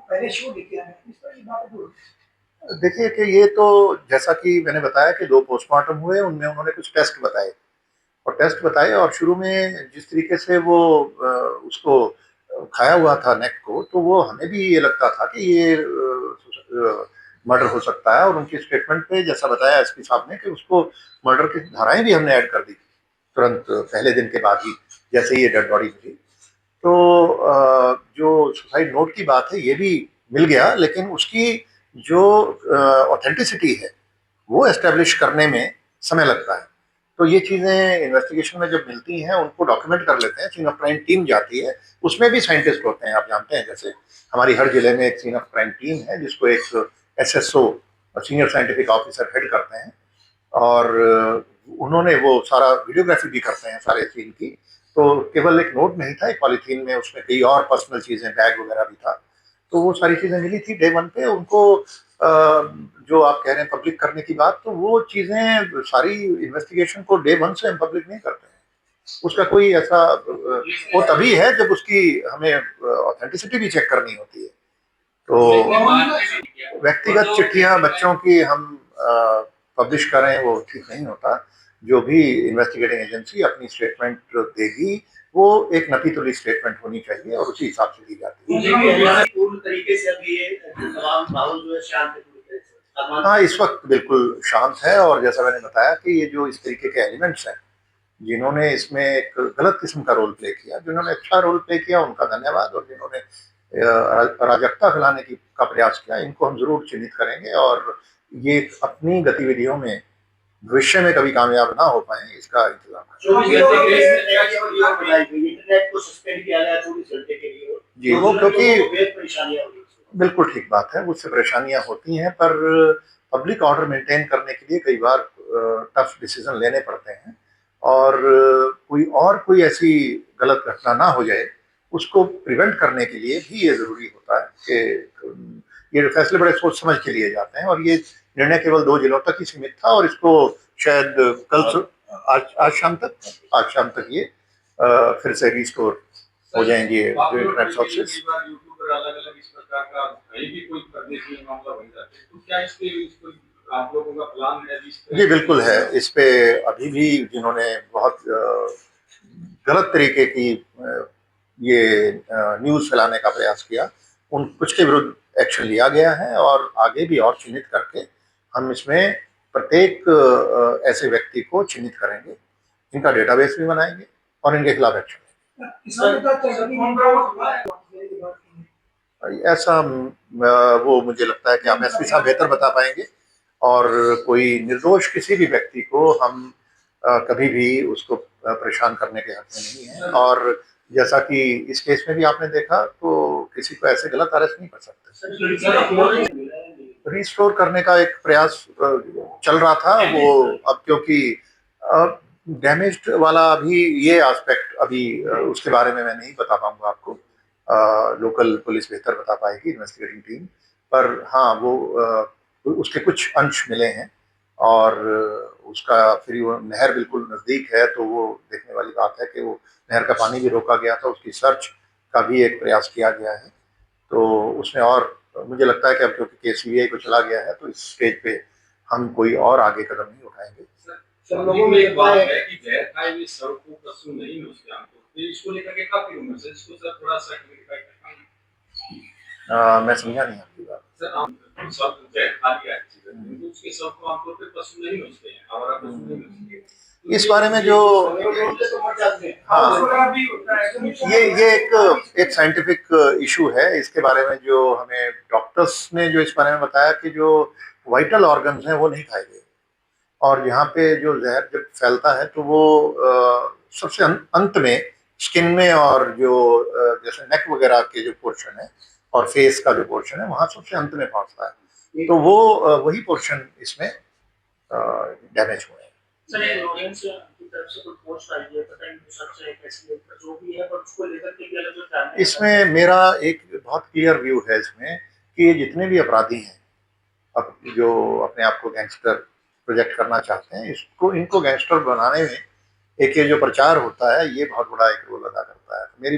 पहले शो लेके आए हैं, इस तरह की बातें जो देखिए कि ये तो जैसा कि मैंने बताया कि 2 पोस्टमार्टम हुए, उनमें उन्होंने कुछ टेस्ट बताए और शुरू में जिस तरीके से वो उसको खाया हुआ था नेक को, तो वो हमें भी ये लगता था कि ये मर्डर हो सकता है और उनकी स्टेटमेंट पे जैसा बताया एसपी साहब ने कि उसको मर्डर की धाराएँ भी हमने ऐड कर दी, तुरंत पहले दिन के बाद ही, जैसे ही ये डेड बॉडी मिली। तो जो सुसाइड नोट की बात है ये भी मिल गया, लेकिन उसकी जो ऑथेंटिसिटी है वो एस्टेब्लिश करने में समय लगता है। तो ये चीजें इन्वेस्टिगेशन में जब मिलती हैं उनको डॉक्यूमेंट कर लेते हैं, सीन ऑफ क्राइम टीम जाती है, उसमें भी साइंटिस्ट होते हैं, आप जानते हैं, जैसे हमारी हर जिले में एक सीन ऑफ क्राइम टीम है जिसको एक SSO senior scientific officer head करते हैं और उन्होंने वो सारा वीडियोग्राफी भी करते हैं सारे सीन की। तो केवल एक नोट नहीं था एक पॉलीथीन में, उसमें कई और पर्सनल चीजें, बैग वगैरह भी था। तो वो सारी चीजें मिली थी डे वन पे उनको। जो आप कह रहे हैं पब्लिक करने की बात, तो वो चीजें सारी इन्वेस्टिगेशन को डे वन से हम पब्लिक नहीं करते हैं। उसका कोई ऐसा वो तभी है जब उसकी हमें ऑथेंटिसिटी भी चेक करनी होती है। तो व्यक्तिगत चिट्ठियां बच्चों की हम पब्लिश करें वो ठीक नहीं होता। जो भी इन्वेस्टिगेटिंग एजेंसी अपनी स्टेटमेंट देगी वो एक नपी तुली स्टेटमेंट होनी चाहिए और उसी हिसाब से दी जाती है। पूर्ण तरीके से अब ये तमाम माहौल जो है शांत है पूरी तरह से। हाँ, इस वक्त बिल्कुल शांत है और जैसा मैंने बताया कि ये जो इस तरीके के एलिमेंट्स हैं जिन्होंने इसमें एक गलत किस्म का रोल प्ले किया, जिन्होंने अच्छा रोल प्ले किया उनका धन्यवाद, और जिन्होंने अराजकता फैलाने की का प्रयास किया इनको हम जरूर चिन्हित करेंगे और ये अपनी गतिविधियों में भविष्य में कभी कामयाब ना हो पाए इसका इंतजाम करें। जी, वो क्योंकि बिल्कुल ठीक बात है, उससे परेशानियां होती हैं, पर पब्लिक ऑर्डर मेंटेन करने के लिए कई बार टफ डिसीजन लेने पड़ते हैं और कोई ऐसी गलत घटना ना हो जाए उसको प्रिवेंट करने के लिए भी ये जरूरी होता है कि ये फैसले बड़े सोच समझ के लिए जाते हैं और ये निर्णय केवल 2 जिलों तक ही सीमित था और इसको शायद आज शाम तक ये फिर से रिस्टोर हो जाएंगे जो इंटरनेट सोर्सेज। आप लोगों का प्लान है जी बिल्कुल है, इस पे अभी भी जिन्होंने बहुत गलत तरीके की ये न्यूज फैलाने का प्रयास किया उन कुछ के विरुद्ध एक्शन लिया गया है और आगे भी और चिन्हित करके हम इसमें प्रत्येक ऐसे व्यक्ति को चिन्हित करेंगे, इनका डेटाबेस भी बनाएंगे और इनके खिलाफ एक्शन। ऐसा वो मुझे लगता है कि आप एसपी साहब बेहतर बता पाएंगे और कोई निर्दोष किसी भी व्यक्ति को हम कभी भी उसको परेशान करने के हक में नहीं है और जैसा कि इस केस में भी आपने देखा तो किसी को ऐसे गलत अरेस्ट नहीं कर सकते। रिस्टोर करने का एक प्रयास चल रहा था वो, अब क्योंकि डैमेज्ड वाला अभी ये एस्पेक्ट अभी उसके बारे में मैं नहीं बता पाऊंगा आपको, लोकल पुलिस बेहतर बता पाएगी, इन्वेस्टिगेटिंग टीम। पर हाँ वो उसके कुछ अंश मिले हैं और उसका फिर वो नहर बिल्कुल नज़दीक है तो वो देखने वाली बात है कि वो नहर का पानी भी रोका गया था, उसकी सर्च का भी एक प्रयास किया गया है। तो उसमें और मुझे लगता है कि अब क्योंकि केस सीबीआई को चला गया है तो इस स्टेज पे हम कोई और आगे कदम नहीं उठाएंगे। सब लोगों में एक बात है कि गैर कानूनी सड़क को पशु नहीं नोचते हमको, तो इसको लेकर के काफी उम्र से इसको सर थोड़ा सा क्लैरिफाई करना। मैं समझा नहीं आपकी बात। सर हम सब गैर खाली है तो उसके सब को आमतौर पे पशु नहीं नोचते हैं और आप पशु नहीं नोचते इस बारे में जो हाँ ये एक साइंटिफिक इशू है, इसके बारे में जो हमें डॉक्टर्स ने जो इस बारे में बताया कि जो वाइटल ऑर्गन्स हैं वो नहीं खाए गए और यहाँ पे जो जहर जब फैलता है तो वो सबसे अंत में स्किन में और जो जैसे नेक वगैरह के जो पोर्शन है और फेस का जो पोर्शन है वहां सबसे अंत में पहुंचता है, तो वो वही पोर्शन इसमें डैमेज हुए हैं। सर ये लॉरेंस की तरफ से कुछ पोस्ट आई है, पता नहीं सच है कैसी है, जो भी है, पर उसको लेकर के भी अलग अलग जानने इसमें मेरा एक बहुत क्लियर व्यू है इसमें कि ये जितने भी अपराधी हैं अब जो अपने आप को गैंगस्टर प्रोजेक्ट करना चाहते हैं, इसको इनको गैंगस्टर बनाने में एक ये जो प्रचार होता है ये बहुत बड़ा एक रोल अदा करता है। मेरी